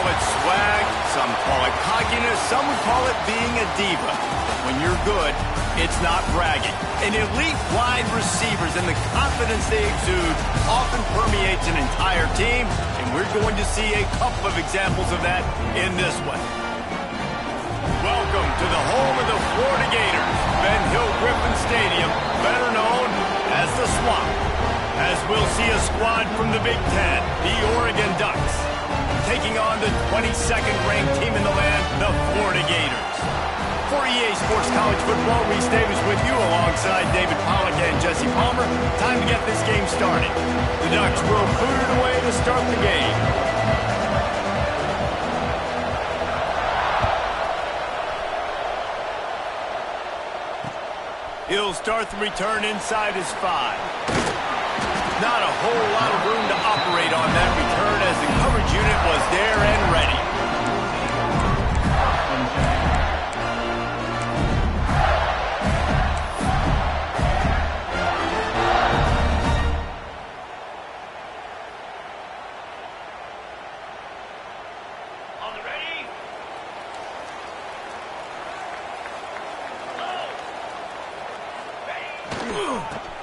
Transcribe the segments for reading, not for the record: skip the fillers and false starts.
call it swag, some call it cockiness, some would call it being a diva. When you're good, it's not bragging. And elite wide receivers and the confidence they exude often permeates an entire team, and we're going to see a couple of examples of that in this one. Welcome to the home of the Florida Gators, Ben Hill Griffin Stadium, better known as the Swamp, as we'll see a squad from the Big Ten, the Oregon Ducks, taking on the 22nd ranked team in the land, the Florida Gators. For EA Sports College Football, Reese Davis with you alongside David Pollack and Jesse Palmer. Time to get this game started. The Ducks will boot it away to start the game. He'll start the return inside his 5. Not a whole lot of room to operate on that return as the coverage unit was there and ready.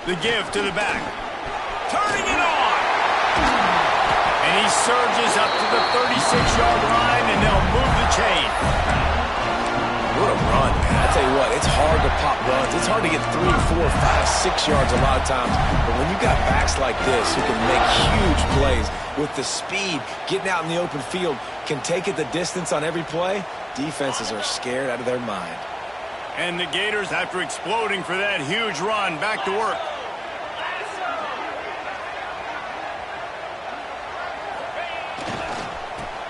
The give to the back. Turning it on. And he surges up to the 36-yard line, and they'll move the chain. What a run, man. I tell you what, it's hard to pop runs. It's hard to get 3, 4, 5, 6 yards a lot of times. But when you got backs like this who can make huge plays with the speed, getting out in the open field, can take it the distance on every play, defenses are scared out of their mind. And the Gators, after exploding for that huge run, back to work.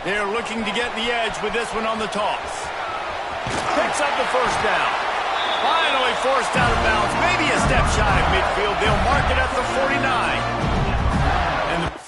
They're looking to get the edge with this one on the toss. Picks up the first down. Finally forced out of bounds. Maybe a step shy of midfield. They'll mark it at the 49. And the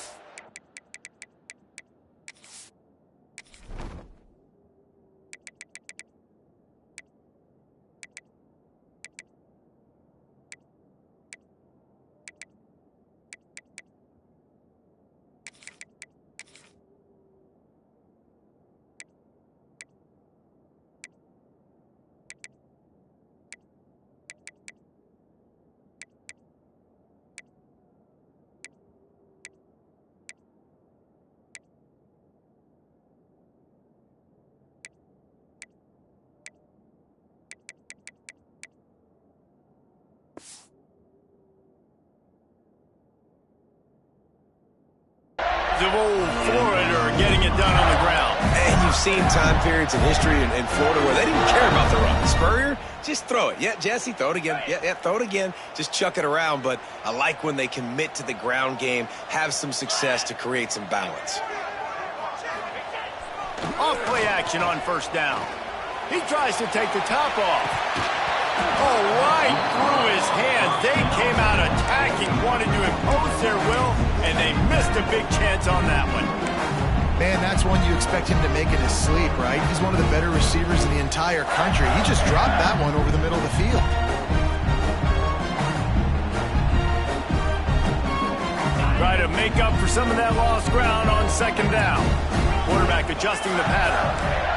of old Florida are getting it done on the ground. And you've seen time periods in history in Florida where they didn't care about the run. Spurrier, just throw it. Yeah, Jesse, throw it again. Yeah, throw it again. Just chuck it around. But I like when they commit to the ground game, have some success to create some balance. Off play action on first down. He tries to take the top off. Oh, right through his hands. They came out attacking, wanted to impose their will, and they missed a big chance on that one. Man, that's one you expect him to make in his sleep, right? He's one of the better receivers in the entire country. He just dropped that one over the middle of the field. Try to make up for some of that lost ground on second down. Quarterback adjusting the pattern.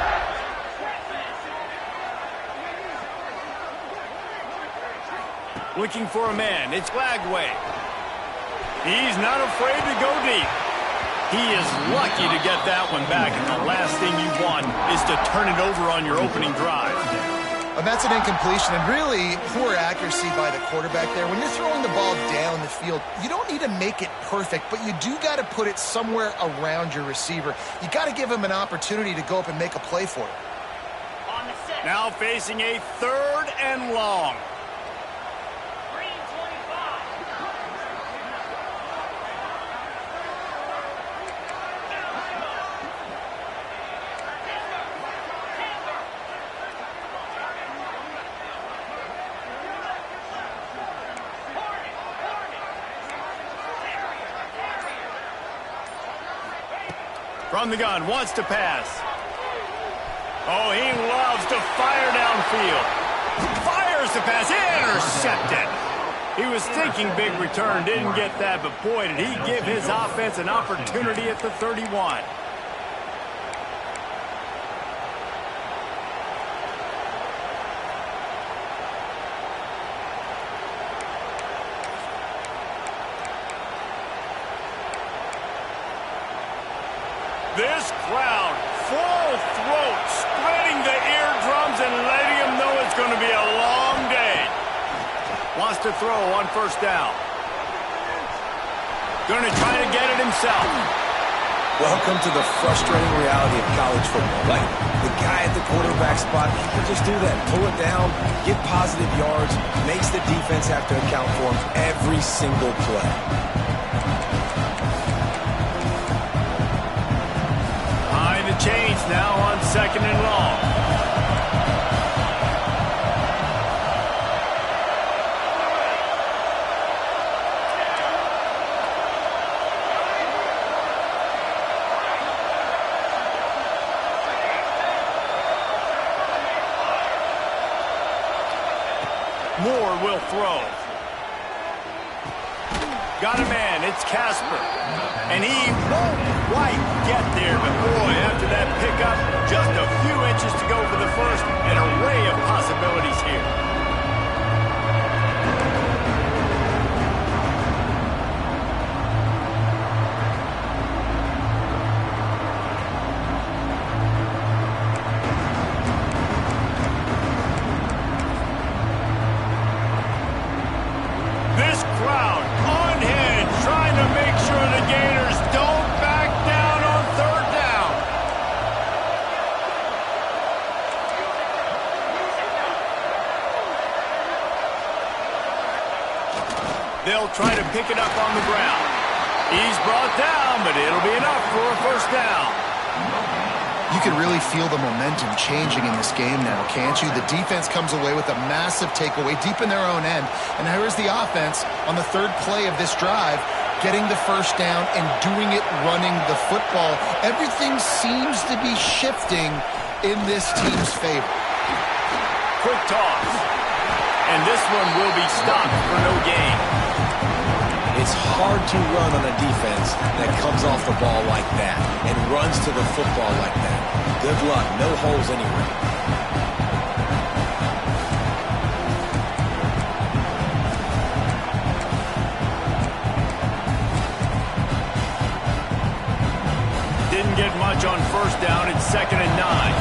Looking for a man. It's Lagway. He's not afraid to go deep. He is lucky to get that one back, and the last thing you want is to turn it over on your opening drive. And that's an incompletion, and really poor accuracy by the quarterback there. When you're throwing the ball down the field, you don't need to make it perfect, but you do got to put it somewhere around your receiver. You got to give him an opportunity to go up and make a play for it. Now facing a 3rd and long. From the gun, wants to pass. Oh, he loves to fire downfield. Fires the pass, intercepted. He was thinking big return, didn't get that, but boy, did he give his offense an opportunity at the 31. has to throw on first down. Gonna try to get it himself. Welcome to the frustrating reality of college football. Like, the guy at the quarterback spot, he can just do that. Pull it down, get positive yards, makes the defense have to account for him every single play. Behind the chains now on 2nd and long. Moore will throw. Got a man, it's Casper. And he won't quite get there, but boy, after that pickup, just a few inches to go for the first. An array of possibilities here. They'll try to pick it up on the ground. He's brought down, but it'll be enough for a first down. You can really feel the momentum changing in this game now, can't you? The defense comes away with a massive takeaway deep in their own end. And here's the offense on the 3rd play of this drive, getting the first down and doing it running the football. Everything seems to be shifting in this team's favor. Quick toss. And this one will be stopped for no gain. It's hard to run on a defense that comes off the ball like that and runs to the football like that. Good luck. No holes anywhere. Didn't get much on first down. It's 2nd and 9.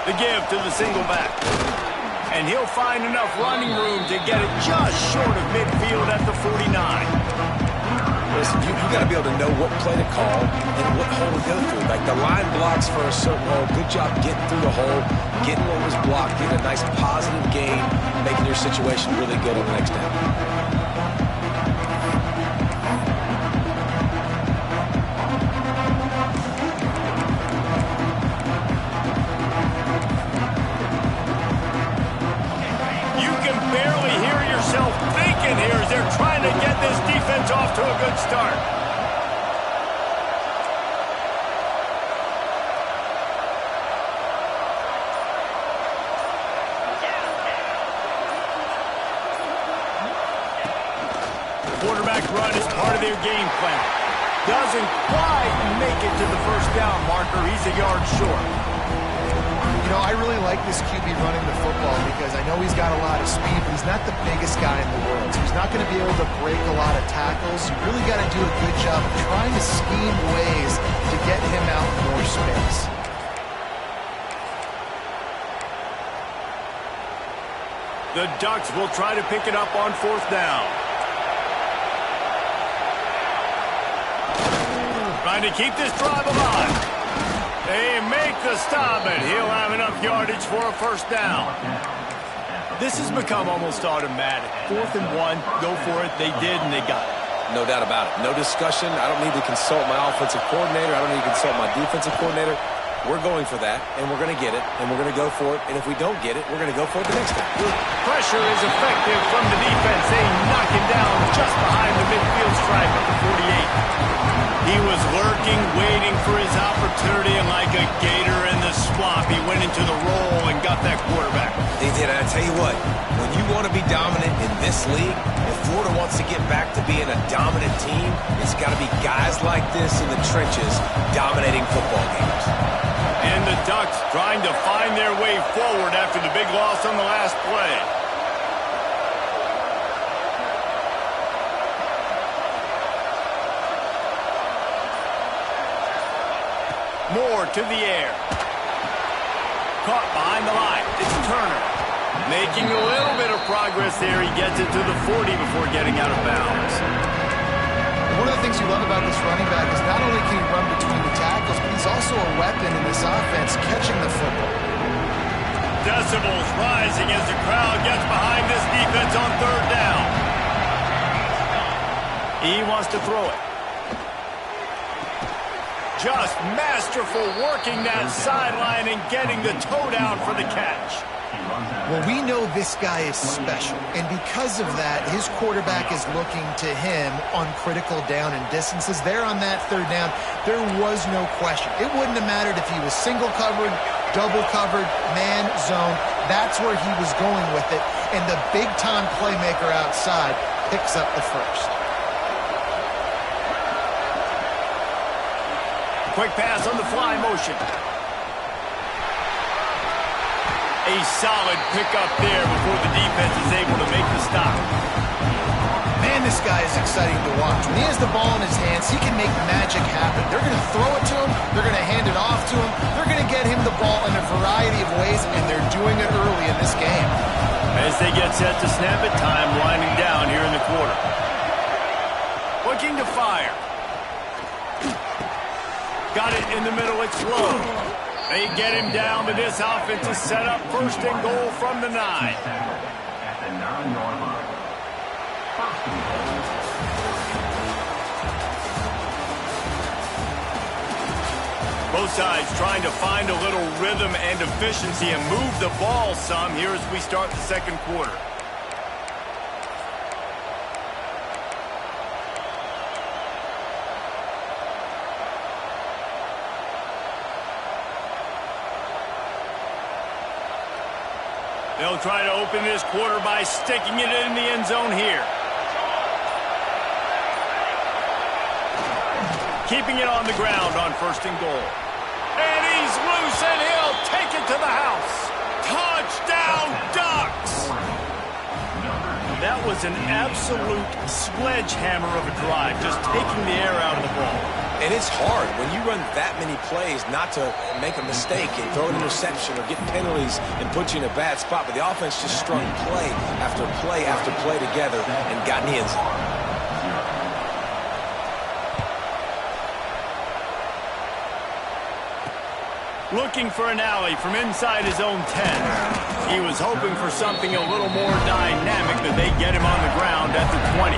The give to the single back. And he'll find enough running room to get it just short of midfield at the 49. Listen, you got to be able to know what play to call and what hole to go through. Like, the line blocks for a certain hole. Good job getting through the hole, getting what was blocked, getting a nice positive gain, making your situation really good on the next down. Here as they're trying to get this defense off to a good start. The quarterback run is part of their game plan. Doesn't quite make it to the first down marker. He's a yard short. You know, I really like this QB running the football because I know he's got a lot of speed, but he's not the biggest guy in the world. So he's not going to be able to break a lot of tackles. You really got to do a good job of trying to scheme ways to get him out more space. The Ducks will try to pick it up on 4th down. Trying to keep this drive alive. They make the stop, and he'll have enough yardage for a first down. This has become almost automatic. 4th and 1, go for it. They did, and they got it. No doubt about it. No discussion. I don't need to consult my offensive coordinator. I don't need to consult my defensive coordinator. We're going for that, and we're going to get it, and we're going to go for it. And if we don't get it, we're going to go for it the next time. Pressure is effective from the defense. They knock him down just behind the midfield stripe at the 48. He was lurking, waiting for his opportunity, and like a gator in the swamp, he went into the roll and got that quarterback. He did, and I tell you what, when you want to be dominant in this league, if Florida wants to get back to being a dominant team, it's got to be guys like this in the trenches dominating football games. And the Ducks trying to find their way forward after the big loss on the last play. Moore to the air. Caught behind the line. It's Turner. Making a little bit of progress there. He gets it to the 40 before getting out of bounds. One of the things you love about this running back is not only can he run between the tackles, but he's also a weapon in this offense catching the football. Decibels rising as the crowd gets behind this defense on third down. He wants to throw it. Just masterful working that sideline and getting the toe down for the catch. Well, we know this guy is special, and because of that, his quarterback is looking to him on critical down and distances. There on that third down, there was no question. It wouldn't have mattered if he was single covered, double covered, man, zone. That's where he was going with it, and the big-time playmaker outside picks up the first. Quick pass on the fly motion. A solid pickup there before the defense is able to make the stop. Man, this guy is exciting to watch. When he has the ball in his hands, he can make magic happen. They're going to throw it to him. They're going to hand it off to him. They're going to get him the ball in a variety of ways, and they're doing it early in this game. As they get set to snap it, time winding down here in the quarter. Looking to fire. Got it in the middle. It's low. They get him down, but this offense is set up first and goal from the 9. Both sides trying to find a little rhythm and efficiency and move the ball some here as we start the second quarter. They'll try to open this quarter by sticking it in the end zone here. Keeping it on the ground on first and goal. And he's loose, and he'll take it to the house. Touchdown, Ducks! That was an absolute sledgehammer of a drive, just taking the air out of the ball. And it's hard when you run that many plays not to make a mistake and throw an interception or get penalties and put you in a bad spot. But the offense just strung play after play after play together and got in the end zone. Looking for an alley from inside his own 10. He was hoping for something a little more dynamic, but they get him on the ground at the 20.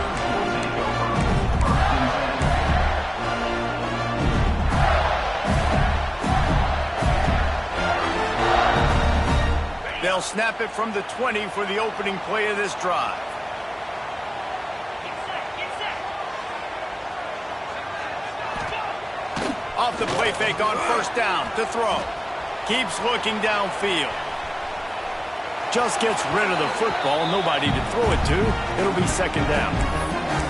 They'll snap it from the 20 for the opening play of this drive. Off the play fake on first down to throw. Keeps looking downfield. Just gets rid of the football. Nobody to throw it to. It'll be second down.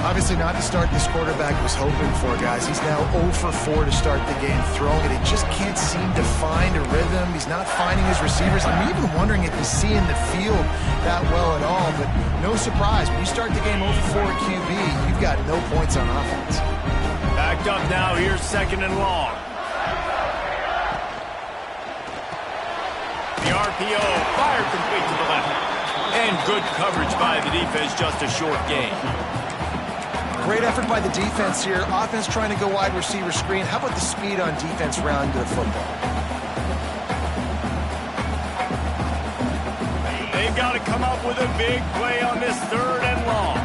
Obviously not the start this quarterback was hoping for, guys. He's now 0 for 4 to start the game throwing it. He just can't seem to find a rhythm. He's not finding his receivers. I'm even wondering if he's seeing the field that well at all. But no surprise, when you start the game 0 for 4 at QB, you've got no points on offense. Backed up now. Here's second and long. The RPO fired complete to the left. And good coverage by the defense, just a short gain. Great effort by the defense here. Offense trying to go wide receiver screen. How about the speed on defense round to the football? They've got to come up with a big play on this third and long.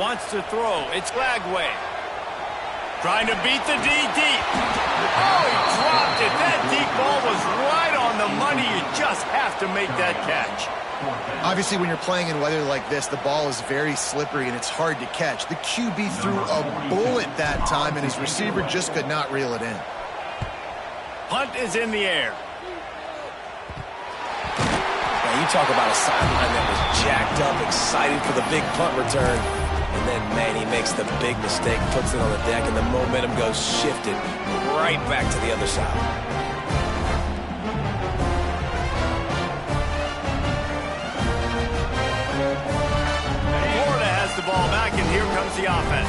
Wants to throw. It's Lagway. Trying to beat the D deep. Oh, he dropped it. That deep ball was right on the money. You just have to make that catch. Obviously, when you're playing in weather like this, the ball is very slippery and it's hard to catch. The QB threw a bullet that time, and his receiver just could not reel it in. Punt is in the air. Now, you talk about a sideline that was jacked up, excited for the big punt return. And then, man, he makes the big mistake, puts it on the deck, and the momentum goes shifted right back to the other side. Florida has the ball back, and here comes the offense.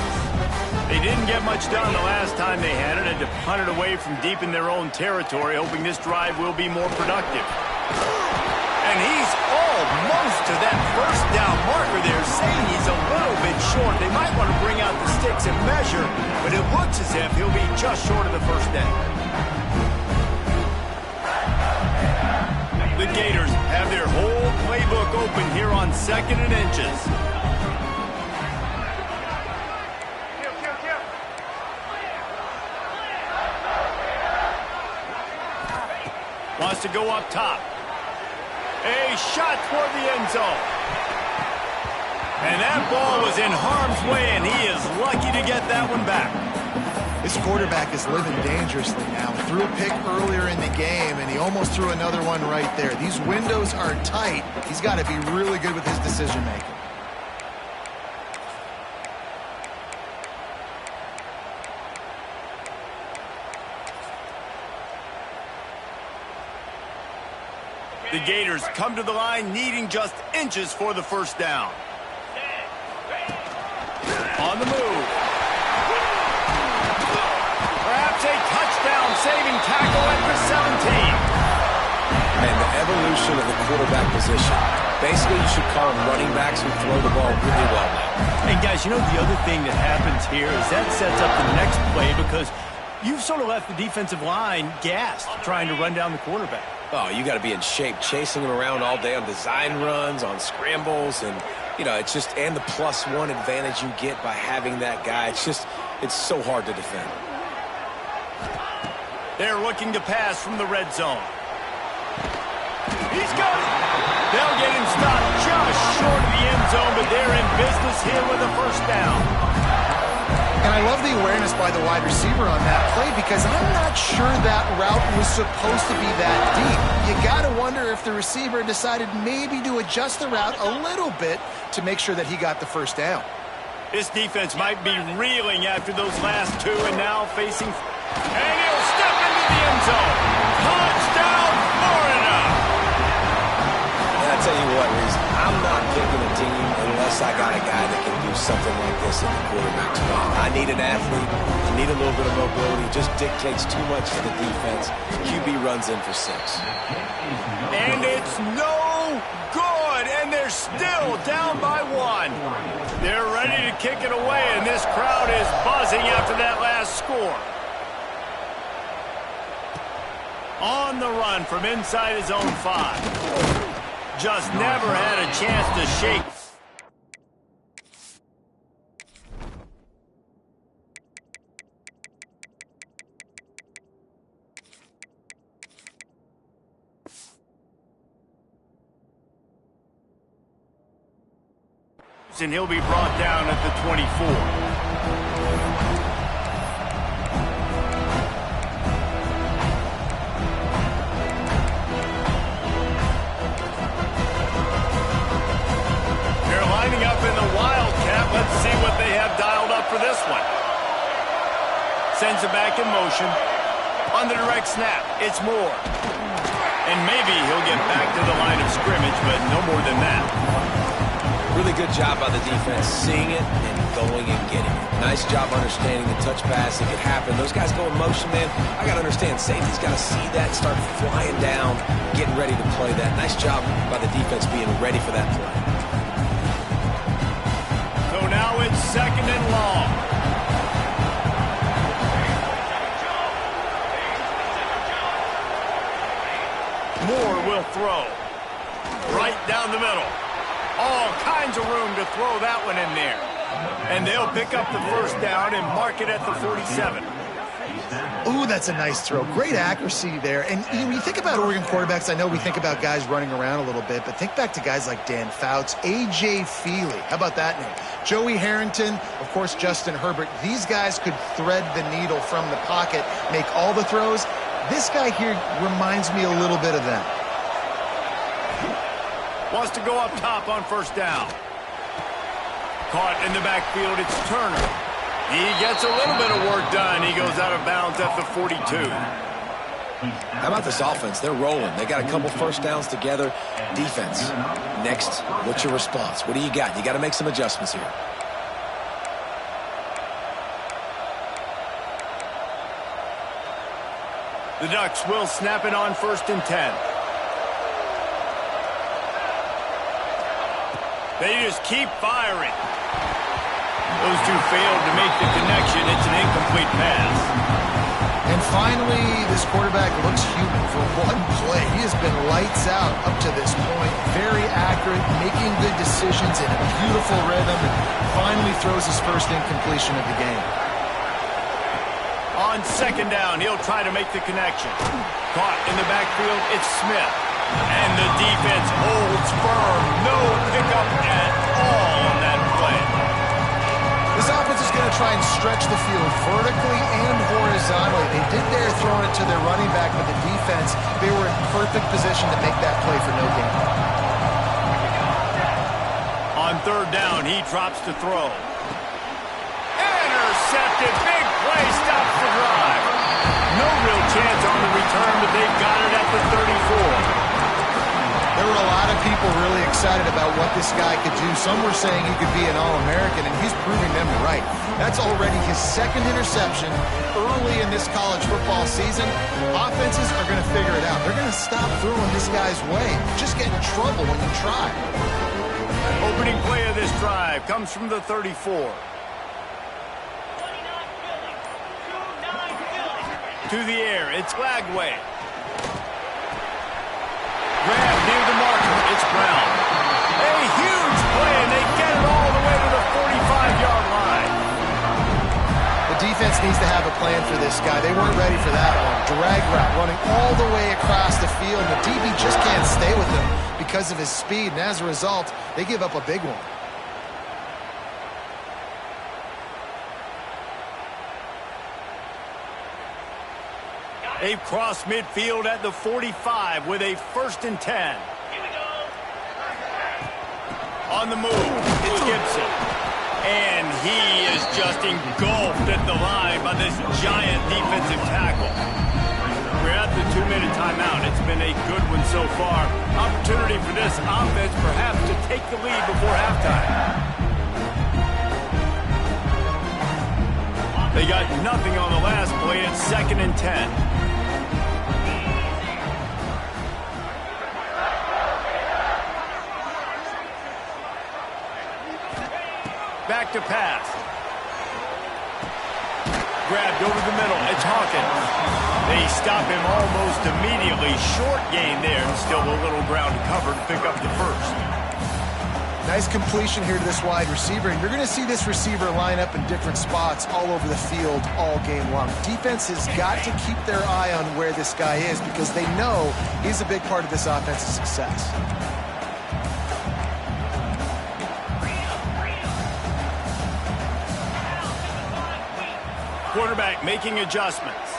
They didn't get much done the last time they had it, and to punt it away from deep in their own territory, hoping this drive will be more productive. And he's almost to that first down marker there, saying he's a little bit short. They might want to bring out the sticks and measure, but it looks as if he'll be just short of the first down. The Gators have their whole playbook open here on 2nd and inches. Wants to go up top. A shot toward the end zone. And that ball was in harm's way, and he is lucky to get that one back. This quarterback is living dangerously now. Threw a pick earlier in the game, and he almost threw another one right there. These windows are tight. He's got to be really good with his decision-making. The Gators come to the line needing just inches for the first down. On the move. Perhaps a touchdown-saving tackle at the 17. And the evolution of the quarterback position. Basically, you should call them running backs who throw the ball really well now. And guys, you know the other thing that happens here is that sets up the next play because you've sort of left the defensive line gassed trying to run down the quarterback. Oh, you got to be in shape, chasing him around all day on design runs, on scrambles, and, you know, it's just, and the +1 advantage you get by having that guy. It's just, it's so hard to defend. They're looking to pass from the red zone. He's got it. They'll get him stopped just short of the end zone, but they're in business here with a first down. And I love the awareness by the wide receiver on that play because I'm not sure that route was supposed to be that deep. You got to wonder if the receiver decided maybe to adjust the route a little bit to make sure that he got the first down. This defense might be reeling after those last two and now facing... And he'll step into the end zone. Touchdown, Florida! And I tell you what, Reese, I'm not picking a team unless I got a guy that can do something like this at the quarterback spot. I need an athlete. I need a little bit of mobility. Just dictates too much to the defense. QB runs in for 6. And it's no good, and they're still down by 1. They're ready to kick it away, and this crowd is buzzing after that last score. On the run from inside his own 5. Just never had a chance to shake. And he'll be brought down at the 24. They're lining up in the Wildcat. Let's see what they have dialed up for this one. Sends it back in motion. On the direct snap, it's Moore. And maybe he'll get back to the line of scrimmage, but no more than that. Really good job by the defense, seeing it and going and getting it. Nice job understanding the touch pass. It could happen. Those guys go in motion, man. I got to understand, safety's got to see that, start flying down, getting ready to play that. Nice job by the defense being ready for that play. So now it's 2nd and long. Moore will throw. Right down the middle. All kinds of room to throw that one in there. And they'll pick up the first down and mark it at the 47. Ooh, that's a nice throw. Great accuracy there. And when you think about Oregon quarterbacks, I know we think about guys running around a little bit, but think back to guys like Dan Fouts, A.J. Feely. How about that name? Joey Harrington, of course, Justin Herbert. These guys could thread the needle from the pocket, make all the throws. This guy here reminds me a little bit of them. Wants to go up top on first down. Caught in the backfield, it's Turner. He gets a little bit of work done. He goes out of bounds at the 42. How about this offense? They're rolling. They got a couple first downs together. Defense. Next, what's your response? What do you got? You got to make some adjustments here. The Ducks will snap it on 1st and 10. They just keep firing. Those two failed to make the connection. It's an incomplete pass. And finally, this quarterback looks human for one play. He has been lights out up to this point. Very accurate, making good decisions in a beautiful rhythm, and finally throws his first incompletion of the game. On 2nd down, he'll try to make the connection. Caught in the backfield, it's Smith. And the defense holds firm. No pickup at all on that play. This offense is going to try and stretch the field vertically and horizontally. They did there throwing it to their running back, but the defense, they were in perfect position to make that play for no gain. On 3rd down, he drops to throw. Intercepted. Big play. Stops the drive. No real chance on the return, but they've got it at the 34. There were a lot of people really excited about what this guy could do. Some were saying he could be an All-American, and he's proving them right. That's already his 2nd interception early in this college football season. Offenses are going to figure it out. They're going to stop throwing this guy's way. Just get in trouble when you try. Opening play of this drive comes from the 34. To the air, it's Lagway. Grab near the marker, it's Brown. A huge play, and they get it all the way to the 45-yard line. The defense needs to have a plan for this guy. They weren't ready for that one. Drag route running all the way across the field. The DB just can't stay with him because of his speed, and as a result, they give up a big one. They've crossed midfield at the 45 with a 1st and 10. On the move, it's Gibson. And he is just engulfed at the line by this giant defensive tackle. We're at the 2-minute timeout. It's been a good one so far. Opportunity for this offense perhaps to take the lead before halftime. They got nothing on the last play. It's 2nd and 10. Back to pass. Grabbed over the middle. It's Hawkins. They stop him almost immediately. Short gain there, and still a little ground covered to pick up the 1st. Nice completion here to this wide receiver, and you're going to see this receiver line up in different spots all over the field all game long. Defense has got to keep their eye on where this guy is because they know he's a big part of this offense's success. Quarterback making adjustments.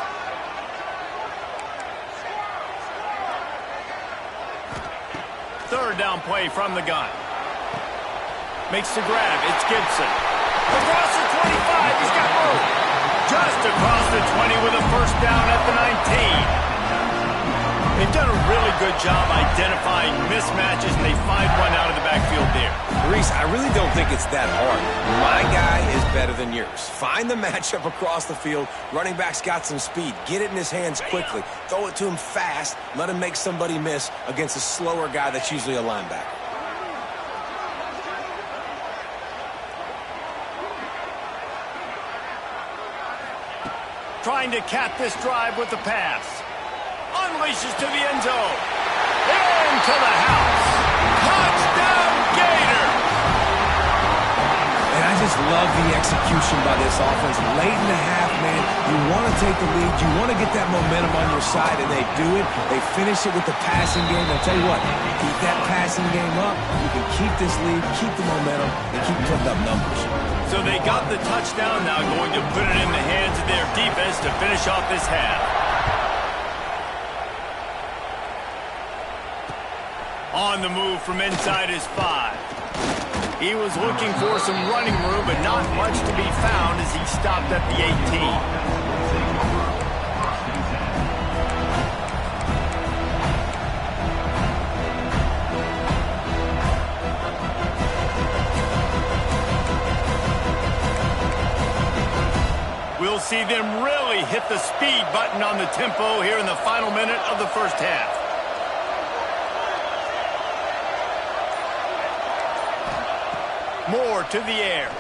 Third down play from the gun. Makes the grab. It's Gibson. Across the 25. He's got room. Just across the 20 with a 1st down at the 19. They've done a really good job identifying mismatches, and they find one out of the backfield there. Reese, I really don't think it's that hard. My guy is better than yours. Find the matchup across the field. Running back's got some speed. Get it in his hands quickly. Throw it to him fast. Let him make somebody miss against a slower guy that's usually a linebacker. Trying to cap this drive with the pass. Unleashes to the end zone. Into the house. Touchdown, Gator! And I just love the execution by this offense. Late in the half, man, you want to take the lead. You want to get that momentum on your side, and they do it. They finish it with the passing game. I'll tell you what, keep that passing game up. You can keep this lead, keep the momentum, and keep putting up numbers. So they got the touchdown, now going to put it in the hands of their defense to finish off this half. On the move from inside his 5. He was looking for some running room, but not much to be found as he stopped at the 18. We'll see them really hit the speed button on the tempo here in the final minute of the first half. Moore to the air.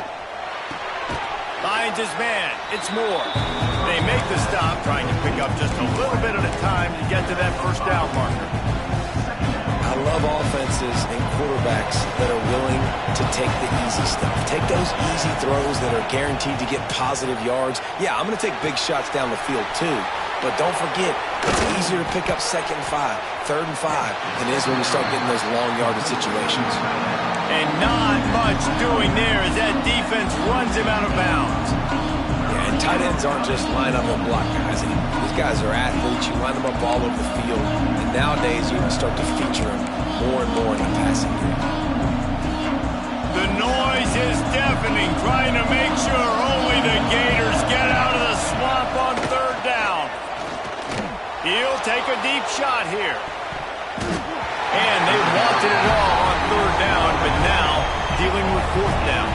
Finds his man. It's Moore. They make the stop, trying to pick up just a little bit at a time to get to that first down marker. I love offenses and quarterbacks that are willing to take the easy stuff. Take those easy throws that are guaranteed to get positive yards. Yeah, I'm going to take big shots down the field too. But don't forget, it's easier to pick up 2nd and 5, 3rd and 5 than it is when we start getting those long yardage situations. And not much doing there as that defense runs him out of bounds. Yeah, and tight ends aren't just line up and block guys anymore. These guys are athletes. You line them up all over the field. And nowadays, you can start to feature them more and more in the passing game. The noise is deafening, trying to make sure only the Gators get out of the swamp on 3rd down. He'll take a deep shot here. And they wanted it all on 3rd down, but now dealing with 4th down.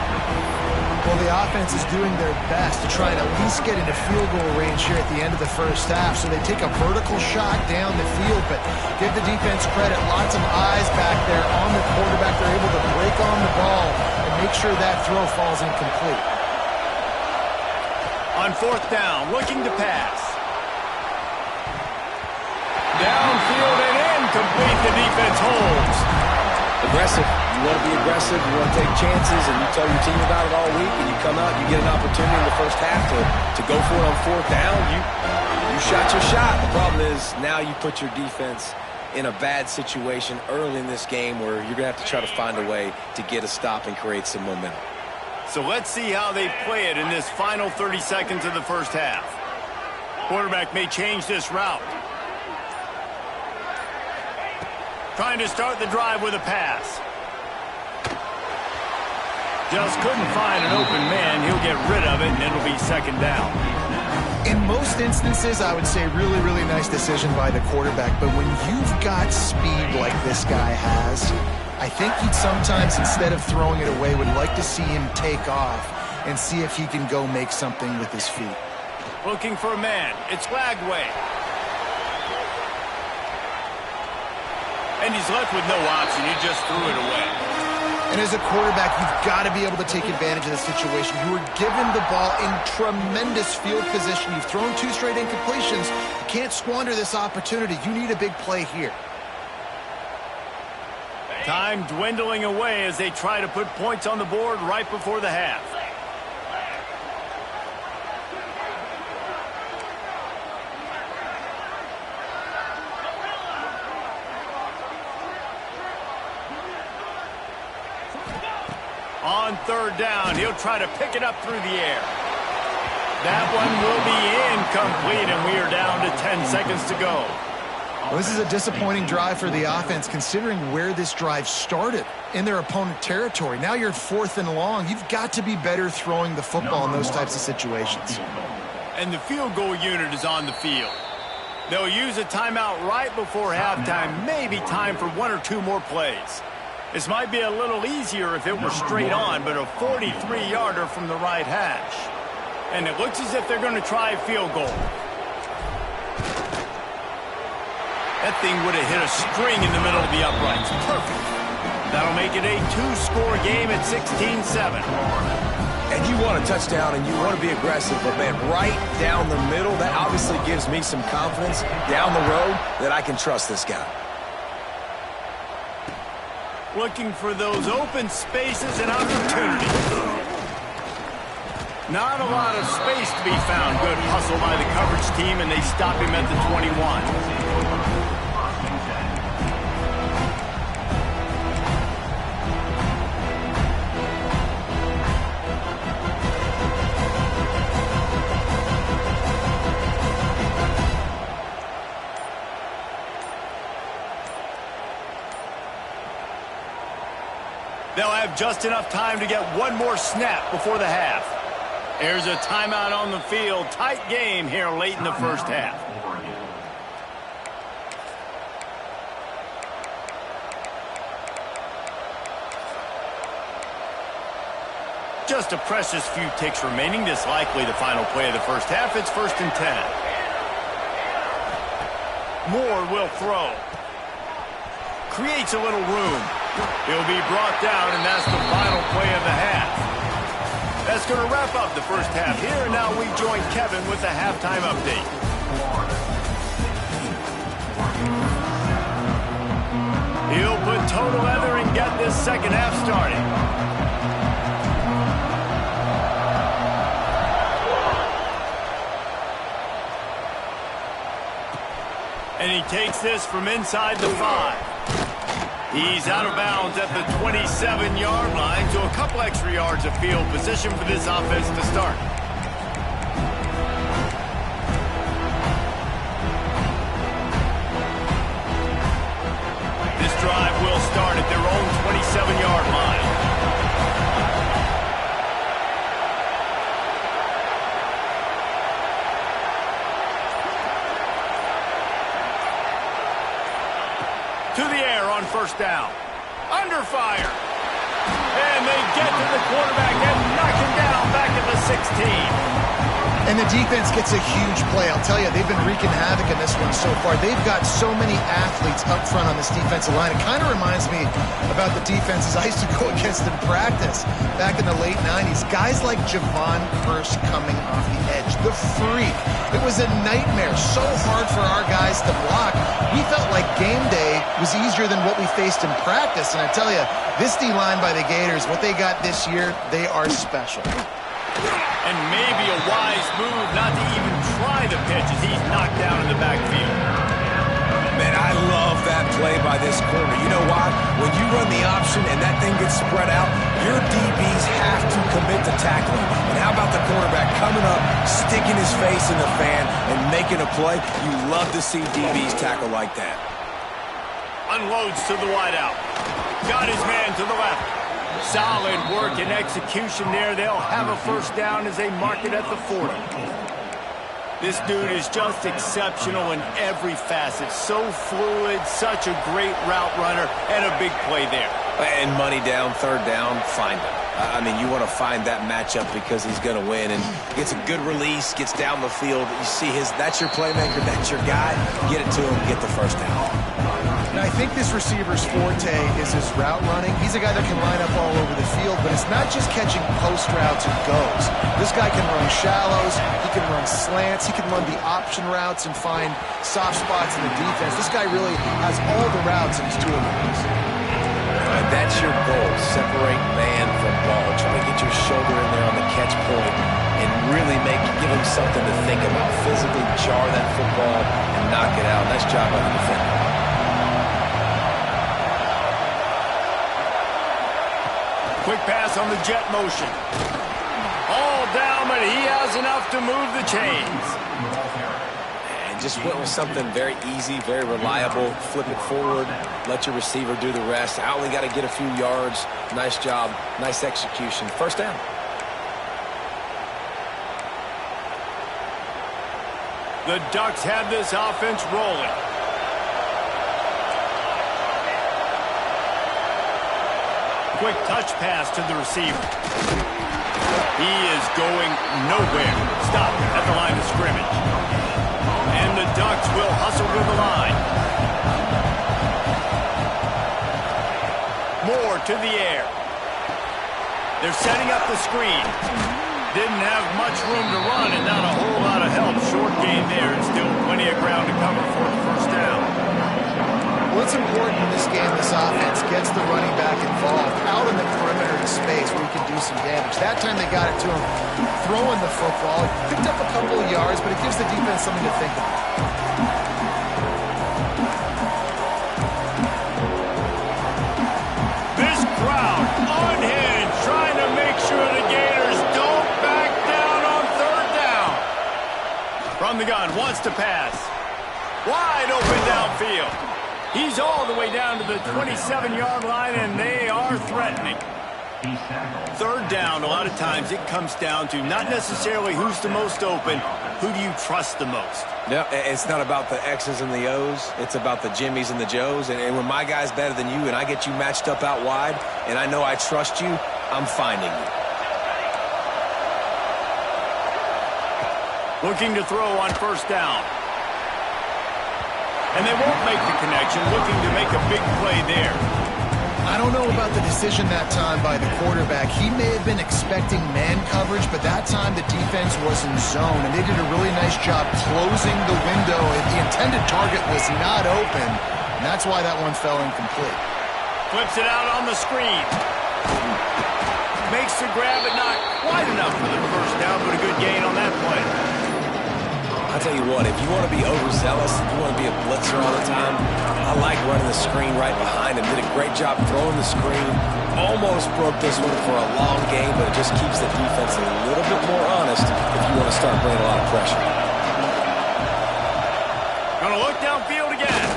Well, the offense is doing their best to try and at least get into field goal range here at the end of the first half. So they take a vertical shot down the field, but give the defense credit. Lots of eyes back there on the quarterback. They're able to break on the ball and make sure that throw falls incomplete. On 4th down, looking to pass. Downfield and incomplete. The defense holds. Aggressive. You want to be aggressive. You want to take chances, and you tell your team about it all week, and you come out and you get an opportunity in the first half to go for it on 4th down. You shot your shot. The problem is now you put your defense in a bad situation early in this game where you're going to have to try to find a way to get a stop and create some momentum. So let's see how they play it in this final 30 seconds of the first half. Quarterback may change this route. Trying to start the drive with a pass. Just couldn't find an open man. He'll get rid of it, and it'll be 2nd down. In most instances, I would say really, really nice decision by the quarterback. But when you've got speed like this guy has, I think he'd sometimes, instead of throwing it away, would like to see him take off and see if he can go make something with his feet. Looking for a man. It's Lagway. And he's left with no option. He just threw it away. And as a quarterback, you've got to be able to take advantage of the situation. You were given the ball in tremendous field position. You've thrown 2 straight incompletions. You can't squander this opportunity. You need a big play here. Time dwindling away as they try to put points on the board right before the half. On 3rd down, he'll try to pick it up through the air. That one will be incomplete, and we are down to 10 seconds to go. Well, this is a disappointing drive for the offense, considering where this drive started in their opponent territory. Now you're at 4th and long. You've got to be better throwing the football in those types of situations. And the field goal unit is on the field. They'll use a timeout right before halftime, maybe time for 1 or 2 more plays. This might be a little easier if it were straight on, but a 43-yarder from the right hash. And it looks as if they're going to try a field goal. That thing would have hit a string in the middle of the uprights. Perfect. That'll make it a 2-score game at 16-7. And you want a touchdown and you want to be aggressive, but man, right down the middle, that obviously gives me some confidence down the road that I can trust this guy. Looking for those open spaces and opportunities. Not a lot of space to be found. Good hustle by the coverage team, and they stop him at the 21. They'll have just enough time to get one more snap before the half. There's a timeout on the field. Tight game here late in the first half. just a precious few ticks remaining. This likely the final play of the first half. It's 1st and 10. Moore will throw. Creates a little room. He'll be brought down, and that's the final play of the half. That's going to wrap up the first half here, and now we join Kevin with the halftime update. He'll put total leather and get this second half started. And he takes this from inside the 5. He's out of bounds at the 27-yard line, so a couple extra yards of field position for this offense to start. This drive will start at their own 27-yard line. To the air on first down. Under fire. And they get to the quarterback and knock him down back at the 16. And the defense gets a huge play. I'll tell you, they've been wreaking havoc in this one so far. They've got so many athletes up front on this defensive line. It kind of reminds me about the defenses I used to go against in practice back in the late 90s. Guys like Javon Curse coming off the edge. The freak. It was a nightmare. So hard for our guys to block. We felt like game day was easier than what we faced in practice. And I tell you, this D-line by the Gators, what they got this year, they are special. And maybe a wise move not to even try the pitch as he's knocked down in the backfield. Man, I love that play by this corner. You know why? When you run the option and that thing gets spread out, your DBs have to commit to tackling. And how about the quarterback coming up, sticking his face in the fan, and making a play? You love to see DBs tackle like that. Unloads to the wideout. Got his man to the left. Solid work and execution there. They'll have a first down as they mark it at the 40. This dude is just exceptional in every facet. So fluid, such a great route runner, and a big play there. And money down, third down, find him. I mean, you want to find that matchup because he's going to win. And gets a good release, gets down the field. You see that's your playmaker, that's your guy. Get it to him, get the first down. Now, I think this receiver's forte is his route running. He's a guy that can line up all over the field, but it's not just catching post routes and goes. This guy can run shallows, he can run slants, he can run the option routes and find soft spots in the defense. This guy really has all the routes in his toolbox. And that's your goal, separate man from ball. Try to get your shoulder in there on the catch point and really give him something to think about. Physically jar that football and knock it out. Nice job by the defender. Quick pass on the jet motion. All down, but he has enough to move the chains. And just went with something very easy, very reliable. Flip it forward, let your receiver do the rest. I only got to get a few yards. Nice job, nice execution. First down. The Ducks have this offense rolling. Quick touch pass to the receiver. He is going nowhere. Stop at the line of scrimmage. And the Ducks will hustle to the line. Moore to the air. They're setting up the screen. Didn't have much room to run and not a whole lot of help. Short gain there and still plenty of ground to cover for the first down. Well, it's important in this game this offense gets the running back involved out in the perimeter of space where he can do some damage. That time they got it to him throwing the football. He picked up a couple of yards, but it gives the defense something to think about. This crowd unhinged, trying to make sure the Gators don't back down on third down. From the gun, wants to pass. Wide open downfield. He's all the way down to the 27-yard line, and they are threatening. Third down, a lot of times it comes down to not necessarily who's the most open, who do you trust the most? Yeah, it's not about the X's and the O's. It's about the Jimmies and the Joes. And when my guy's better than you and I get you matched up out wide and I know I trust you, I'm finding you. Looking to throw on first down. And they won't make the connection, looking to make a big play there. I don't know about the decision that time by the quarterback. He may have been expecting man coverage, but that time the defense was in zone, and they did a really nice job closing the window. The intended target was not open, and that's why that one fell incomplete. Flips it out on the screen. Makes the grab, but not quite enough for the first down, but a good gain on that play. I'll tell you what, if you want to be overzealous, if you want to be a blitzer all the time, I like running the screen right behind him. Did a great job throwing the screen. Almost broke this one for a long game, but it just keeps the defense a little bit more honest if you want to start bringing a lot of pressure. Gonna look downfield again.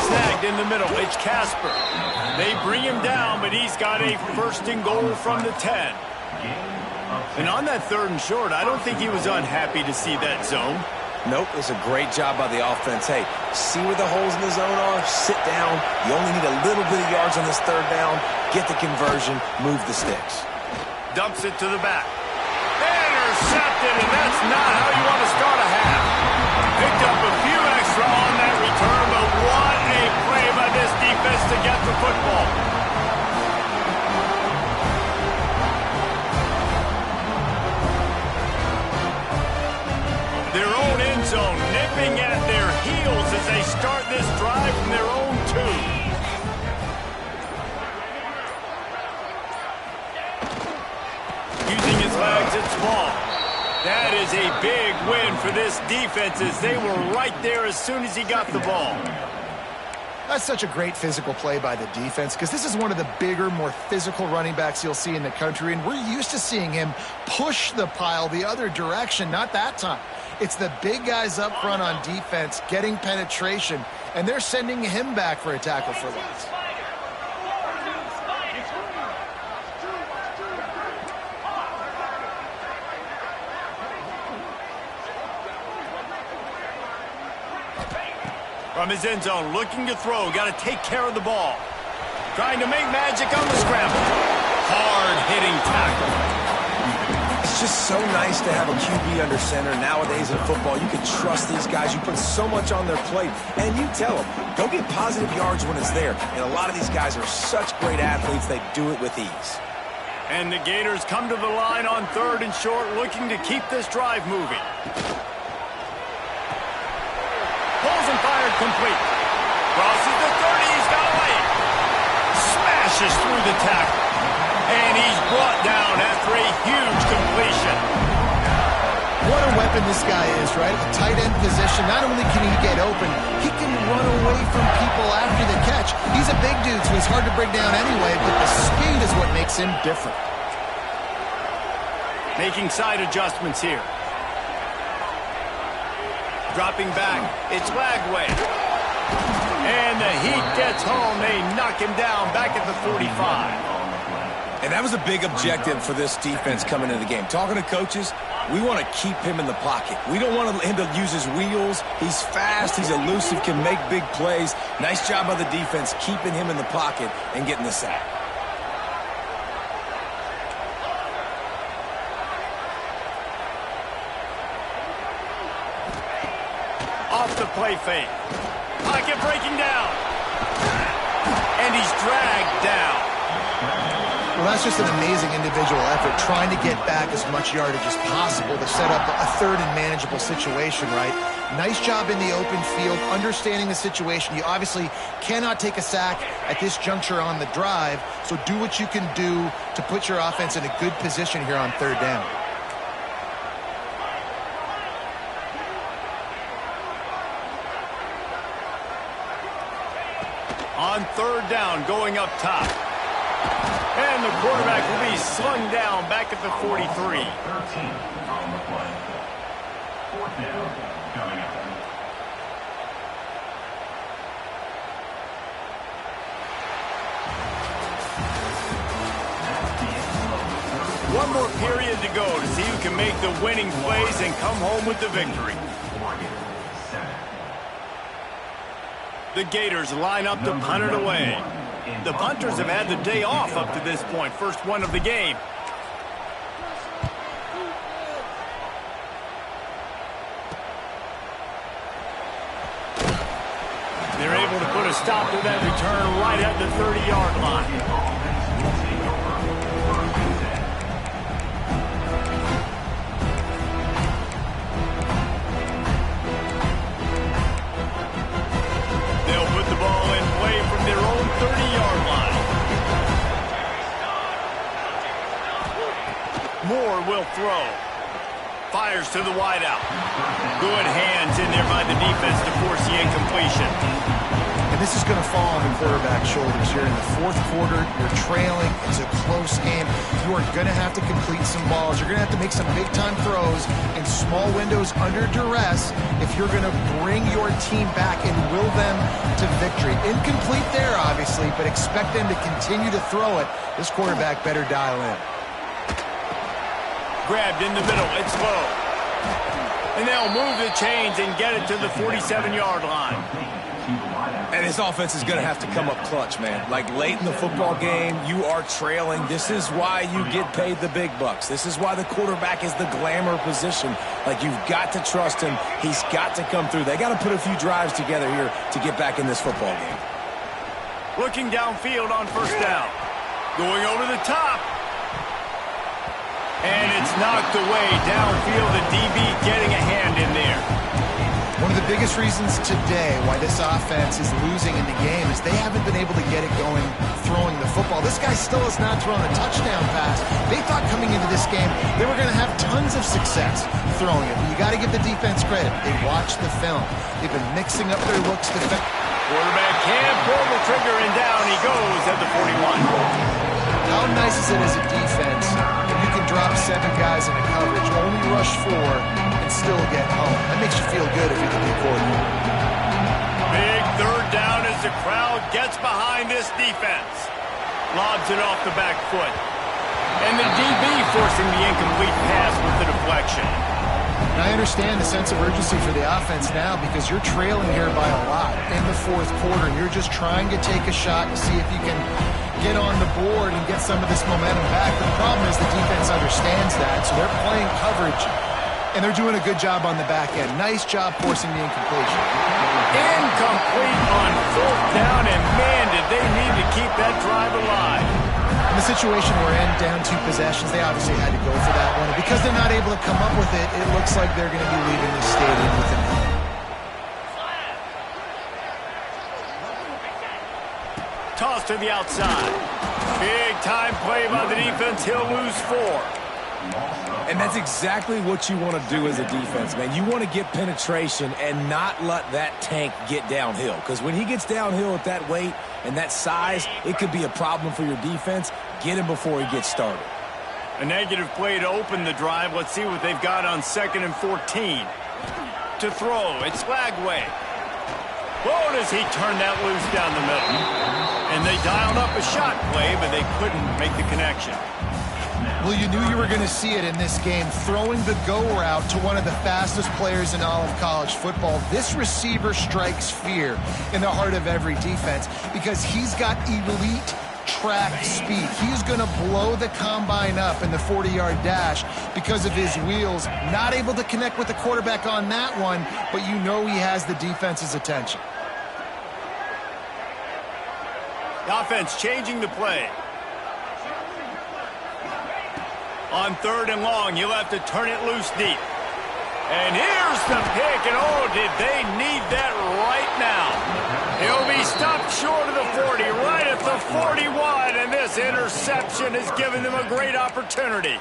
Snagged in the middle. It's Casper. They bring him down, but he's got a first and goal from the 10. And on that third and short, I don't think he was unhappy to see that zone. Nope, it's a great job by the offense. Hey, see where the holes in the zone are, sit down. You only need a little bit of yards on this third down. Get the conversion, move the sticks. Dumps it to the back. Intercepted, and that's not how you want to start a half. Picked up a few extra on that return, but what a play by this defense to get the football. Their own end zone, nipping at their heels as they start this drive from their own 2. Using his legs, it's long. That is a big win for this defense as they were right there as soon as he got the ball. That's such a great physical play by the defense because this is one of the bigger, more physical running backs you'll see in the country, and we're used to seeing him push the pile the other direction, not that time. It's the big guys up front on defense getting penetration, and they're sending him back for a tackle for loss. From his end zone, looking to throw, got to take care of the ball. Trying to make magic on the scramble. Hard-hitting tackle. It's just so nice to have a QB under center. Nowadays in football, you can trust these guys. You put so much on their plate, and you tell them, go get positive yards when it's there. And a lot of these guys are such great athletes, they do it with ease. And the Gators come to the line on third and short, looking to keep this drive moving. Pulls and fired complete. Crosses the 30, he's got away. Smashes through the tackle. And he's brought down after a huge completion. What a weapon this guy is, right? At the tight end position, not only can he get open, he can run away from people after the catch. He's a big dude, so he's hard to bring down anyway, but the speed is what makes him different. Making side adjustments here. Dropping back, it's Lagway. And the heat gets home. They knock him down back at the 45. And that was a big objective for this defense coming into the game. Talking to coaches, we want to keep him in the pocket. We don't want him to use his wheels. He's fast, he's elusive, can make big plays. Nice job by the defense keeping him in the pocket and getting the sack. Off the play fake. Pocket breaking down. And he's dragged down. Well, that's just an amazing individual effort, trying to get back as much yardage as possible to set up a third and manageable situation, right? Nice job in the open field, understanding the situation. You obviously cannot take a sack at this juncture on the drive, so do what you can do to put your offense in a good position here on third down. On third down, going up top. And the quarterback will be slung down back at the 43. 13 on the play. Fourth down coming up. One more period to go to see who can make the winning plays and come home with the victory. The Gators line up to punt it away. The punters have had the day off up to this point. First one of the game. stop to that return right at the 30-yard line. They'll put the ball in play from their own 30-yard line. Moore will throw. Fires to the wideout. Good hands in there by the defense to force the incompletion. And this is going to fall on the quarterback's shoulders. You're in the fourth quarter. You're trailing. It's a close game. You are going to have to complete some balls. You're going to have to make some big-time throws in small windows under duress if you're going to bring your team back and will them to victory. Incomplete there, obviously, but expect them to continue to throw it. This quarterback better dial in. Grabbed in the middle. It's low. And they'll move the chains and get it to the 47-yard line. And this offense is going to have to come up clutch, man. Like late in the football game, you are trailing. This is why you get paid the big bucks. This is why the quarterback is the glamour position. Like, you've got to trust him. He's got to come through. They got to put a few drives together here to get back in this football game. Looking downfield on first down. Going over the top. And it's knocked away downfield. The DB getting a hand in there. One of the biggest reasons today why this offense is losing in the game is they haven't been able to get it going throwing the football. This guy still has not thrown a touchdown pass. They thought coming into this game they were going to have tons of success throwing it. But you got to give the defense credit. They watched the film. They've been mixing up their looks. Quarterback can't pull the trigger, and down he goes at the 41. How nice is it as a defense when you can drop 7 guys in a coverage, only rush 4, and still get home? That makes you feel good if you're the new coordinator. Big third down as the crowd gets behind this defense. Lobs it off the back foot. And the DB forcing the incomplete pass with the deflection. And I understand the sense of urgency for the offense now because you're trailing here by a lot in the fourth quarter, and you're just trying to take a shot to see if you can get on the board and get some of this momentum back. The problem is the defense understands that, so they're playing coverage, and they're doing a good job on the back end. Nice job forcing the incompletion. Incomplete on fourth down, and man, did they need to keep that drive alive. In the situation we're in, down 2 possessions, they obviously had to go for that one. And because they're not able to come up with it, it looks like they're going to be leaving the stadium with an L. Toss to the outside. Big time play by the defense. He'll lose 4. And that's exactly what you want to do as a defense, man. You want to get penetration and not let that tank get downhill. Because when he gets downhill at that weight and that size, it could be a problem for your defense. Get him before he gets started. A negative play to open the drive. Let's see what they've got on 2nd and 14. To throw. It's Lagway. Whoa, does he turn that loose down the middle. And they dialed up a shot play, but they couldn't make the connection. Well, you knew you were going to see it in this game, throwing the go route to one of the fastest players in all of college football. This receiver strikes fear in the heart of every defense because he's got elite track speed. He's going to blow the combine up in the 40-yard dash because of his wheels. Not able to connect with the quarterback on that one, but you know he has the defense's attention. The offense changing the play. On 3rd and long, you'll have to turn it loose deep. And here's the pick, and oh, did they need that right now. He'll be stopped short of the 40, right at the 41, and this interception has given them a great opportunity.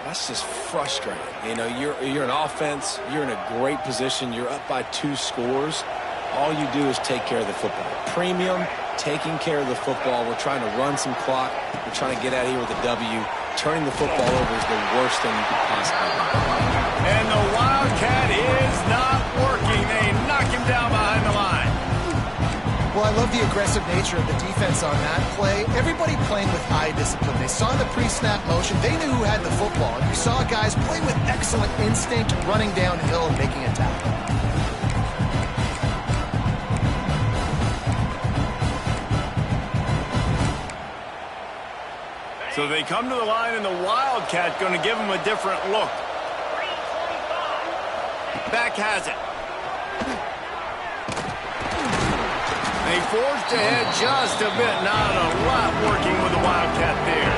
That's just frustrating. You know, you're an offense, you're in a great position, you're up by 2 scores. All you do is take care of the football. Premium, taking care of the football. We're trying to run some clock. We're trying to get out of here with a W. Turning the football over is the worst thing you could possibly do. And the Wildcat is not working. They knock him down behind the line. Well, I love the aggressive nature of the defense on that play. Everybody playing with eye discipline. They saw the pre-snap motion. They knew who had the football. And you saw guys play with excellent instinct, running downhill and making a tackle. So they come to the line, and the Wildcat going to give them a different look. Back has it. They forced ahead just a bit. Not a lot working with the Wildcat there.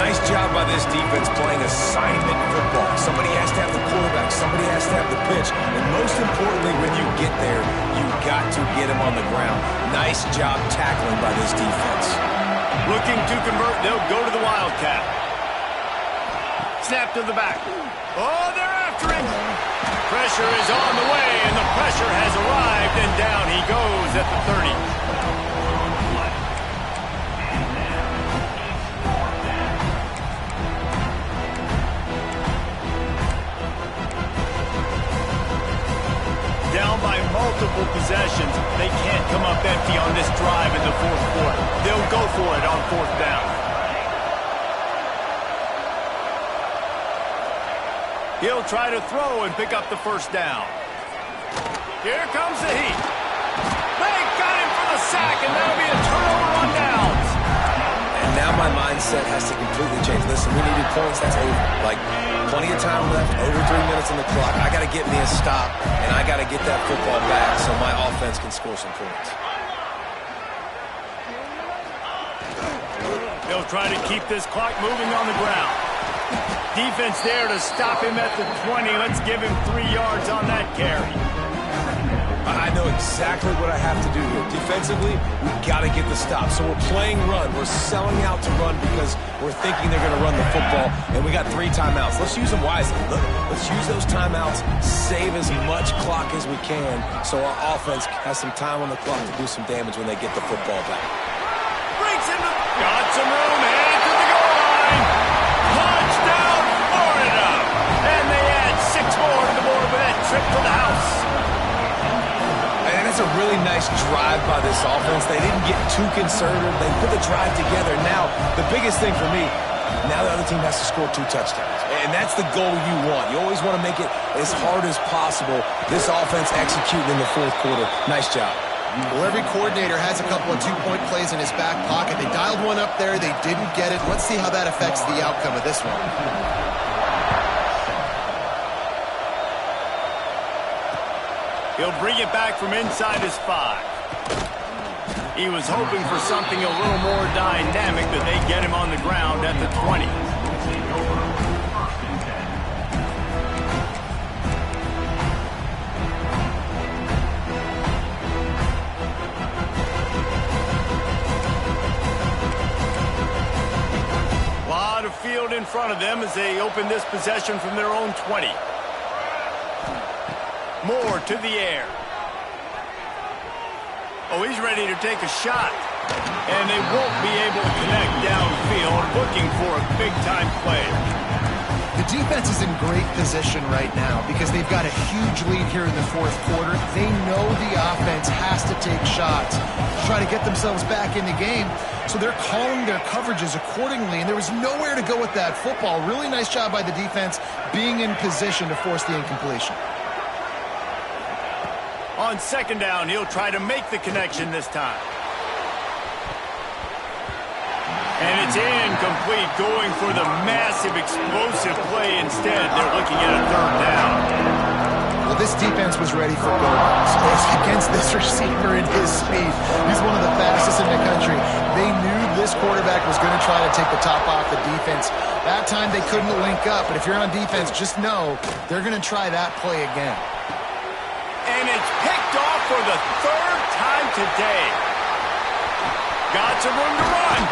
Nice job by this defense playing assignment football. Somebody has to have the quarterback. Somebody has to have the pitch. And most importantly, when you get there, you've got to get him on the ground. Nice job tackling by this defense. Looking to convert, they'll go to the Wildcat. Snap to the back. Oh, they're after him. Pressure is on the way, and the pressure has arrived, and down he goes at the 30. Down by multiple possessions. They can't come up empty on this drive in the fourth quarter. They'll go for it on fourth down. He'll try to throw and pick up the first down. Here comes the heat. They got him for the sack, and that'll be a turnover on downs. And now my mindset has to completely change. Listen, we needed points. That's over. Like, plenty of time left, over 3 minutes on the clock. I got to get me a stop, and I got to get that football back so my offense can score some points. They'll try to keep this clock moving on the ground. Defense there to stop him at the 20. Let's give him 3 yards on that carry. I know exactly what I have to do here. Defensively, we've got to get the stop. So we're playing run. We're selling out to run because we're thinking they're going to run the football, and we got 3 timeouts. Let's use them wisely. Look, let's use those timeouts, save as much clock as we can so our offense has some time on the clock to do some damage when they get the football back. Breaks him. Got some room. Head to the goal line. Touchdown, Florida. And they add 6 more to the board with that trip to the house. And it's a really nice drive by this offense. They didn't get too conservative. They put the drive together. Now, the biggest thing for me, now the other team has to score 2 touchdowns. And that's the goal you want. You always want to make it as hard as possible. This offense executing in the fourth quarter. Nice job. Well, every coordinator has a couple of 2-point plays in his back pocket. They dialed one up there. They didn't get it. Let's see how that affects the outcome of this one. He'll bring it back from inside his 5. He was hoping for something a little more dynamic, but they get him on the ground at the 20. A lot of field in front of them as they open this possession from their own 20. Moore to the air. Oh, he's ready to take a shot. And they won't be able to connect downfield, looking for a big-time play. The defense is in great position right now because they've got a huge lead here in the fourth quarter. They know the offense has to take shots to try to get themselves back in the game. So they're calling their coverages accordingly, and there was nowhere to go with that football. Really nice job by the defense being in position to force the incompletion. On second down, he'll try to make the connection this time. And it's incomplete, going for the massive explosive play instead. They're looking at a third down. Well, this defense was ready for go-backs. Against this receiver and his speed. He's one of the fastest in the country. They knew this quarterback was going to try to take the top off the defense. That time they couldn't link up, but if you're on defense, just know they're going to try that play again. And it's picked off for the 3rd time today. Got some room to run.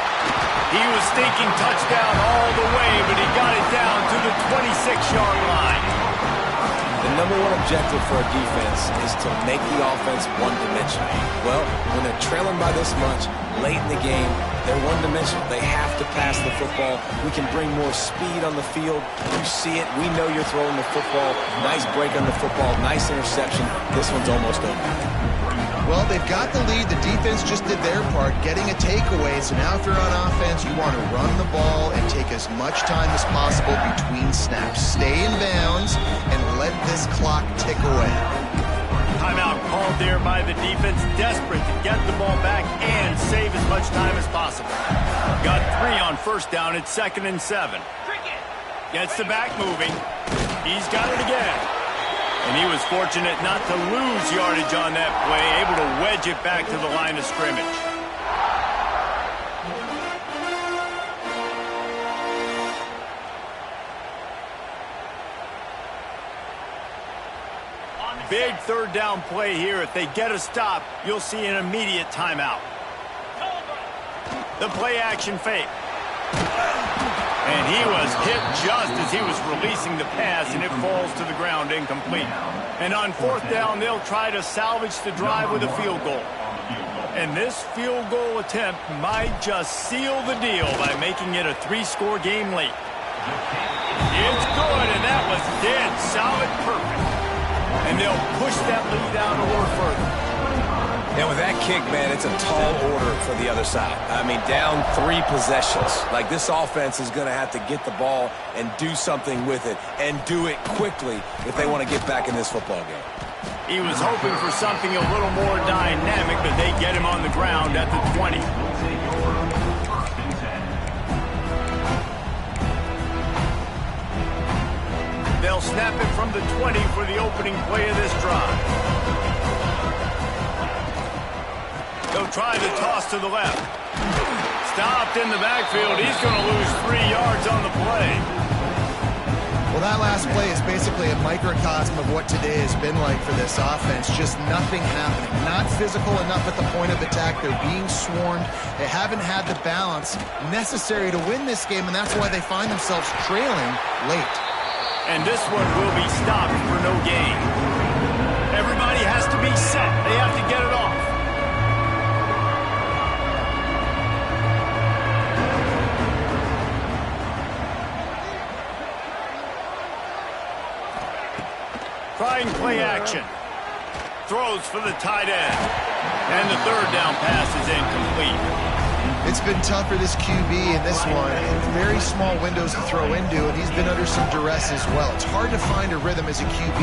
He was thinking touchdown all the way, but he got it down to the 26-yard line. The number 1 objective for a defense is to make the offense one-dimensional. Well, when they're trailing by this much, late in the game, they're one-dimensional. They have to pass the football. We can bring more speed on the field. You see it. We know you're throwing the football. Nice break on the football. Nice interception. This one's almost over. Well, they've got the lead. The defense just did their part, getting a takeaway. So now if you're on offense, you want to run the ball and take as much time as possible between snaps. Stay in bounds and let this clock tick away. Timeout called there by the defense, desperate to get the ball back and save as much time as possible. Got 3 on first down. It's 2nd and 7. Gets the back moving. He's got it again. And he was fortunate not to lose yardage on that play, able to wedge it back to the line of scrimmage. Big third down play here. If they get a stop, you'll see an immediate timeout. The play action fake. And he was hit just as he was releasing the pass, and it falls to the ground incomplete. And on fourth down, they'll try to salvage the drive with a field goal. And this field goal attempt might just seal the deal by making it a 3-score game late. It's good, and that was dead solid perfect. And they'll push that lead out a little further. And with that kick, man, it's a tall order for the other side. I mean, down 3 possessions. Like, this offense is going to have to get the ball and do something with it, and do it quickly if they want to get back in this football game. He was hoping for something a little more dynamic, but they get him on the ground at the 20. They'll snap it from the 20 for the opening play of this drive. They'll try the toss to the left. Stopped in the backfield. He's going to lose 3 yards on the play. Well, that last play is basically a microcosm of what today has been like for this offense. Just nothing happening. Not physical enough at the point of attack. They're being swarmed. They haven't had the balance necessary to win this game, and that's why they find themselves trailing late. And this one will be stopped for no gain. Everybody has to be set. They have to get it off. Trying play action. Throws for the tight end. And the third down pass is incomplete. It's been tough for this QB in this one. Very small windows to throw into, and he's been under some duress as well. It's hard to find a rhythm as a QB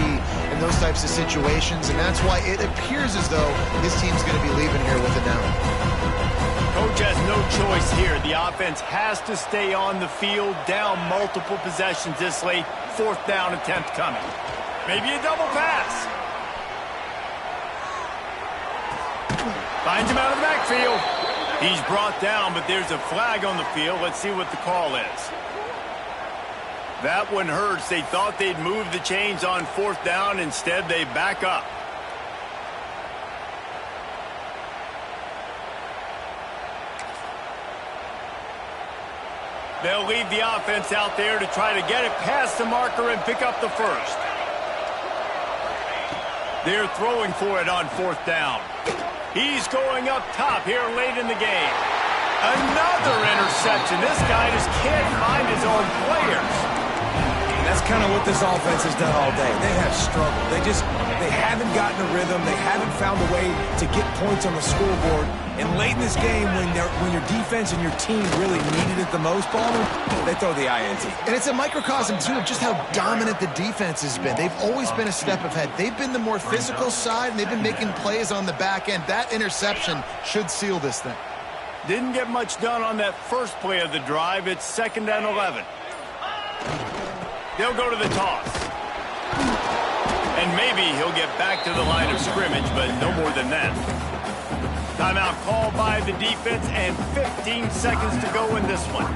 in those types of situations, and that's why it appears as though his team's going to be leaving here with a down. Coach has no choice here. The offense has to stay on the field, down multiple possessions this late. Fourth down attempt coming. Maybe a double pass. Finds him out of the backfield. He's brought down, but there's a flag on the field. Let's see what the call is. That one hurts. They thought they'd move the chains on fourth down. Instead, they back up. They'll leave the offense out there to try to get it past the marker and pick up the first. They're throwing for it on fourth down. He's going up top here late in the game. Another interception. This guy just can't find his own players. And that's kind of what this offense has done all day. They have struggled. They haven't gotten a rhythm. They haven't found a way to get points on the scoreboard. And late in this game, when your defense and your team really needed it the most, Palmer, they throw the INT. And it's a microcosm, too, of just how dominant the defense has been. They've always been a step ahead. They've been the more physical side, and they've been making plays on the back end. That interception should seal this thing. Didn't get much done on that first play of the drive. It's 2nd and 11. They'll go to the toss. And maybe he'll get back to the line of scrimmage, but no more than that. Timeout called by the defense, and 15 seconds to go in this one.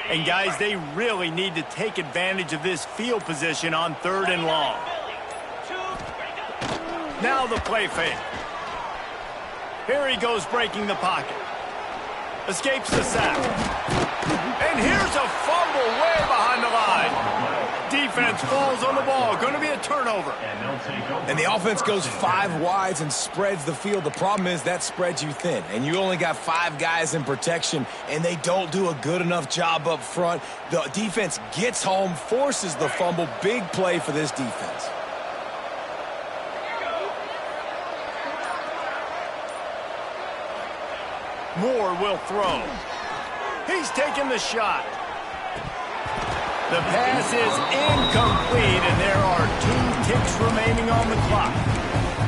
And guys, they really need to take advantage of this field position on 3rd and long. Now the play fake. Here he goes breaking the pocket. Escapes the sack. And here's a fumble way behind the line. Defense falls on the ball. Going to be a turnover. And the offense goes 5 wides and spreads the field. The problem is that spreads you thin. And you only got 5 guys in protection, and they don't do a good enough job up front. The defense gets home, forces the fumble. Big play for this defense. Moore will throw. He's taking the shot. The pass is incomplete, and there are 2 ticks remaining on the clock.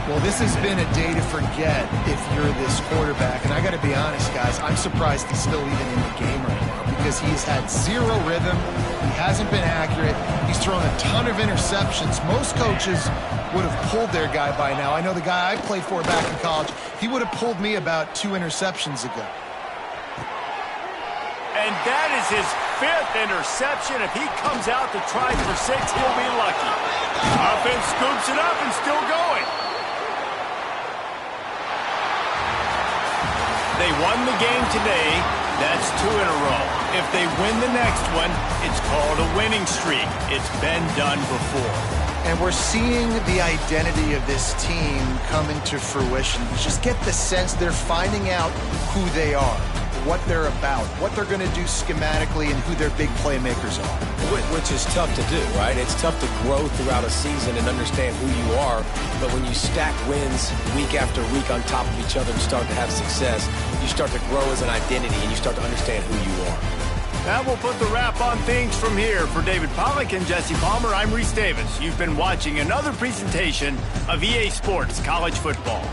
Well, this has been a day to forget if you're this quarterback. And I got to be honest, guys, I'm surprised he's still even in the game right now because he's had zero rhythm. He hasn't been accurate. He's thrown a ton of interceptions. Most coaches would have pulled their guy by now. I know the guy I played for back in college, he would have pulled me about 2 interceptions ago. And that is his 5th interception. If he comes out to try for 6, he'll be lucky. Offense scoops it up and still going. They won the game today. That's 2 in a row. If they win the next one, it's called a winning streak. It's been done before. And we're seeing the identity of this team come into fruition. You just get the sense they're finding out who they are, what they're about, what they're going to do schematically, and who their big playmakers are. Which is tough to do, right? It's tough to grow throughout a season and understand who you are. But when you stack wins week after week on top of each other and start to have success, you start to grow as an identity and you start to understand who you are. That will put the wrap on things from here. For David Pollack and Jesse Palmer, I'm Reese Davis. You've been watching another presentation of EA Sports College Football.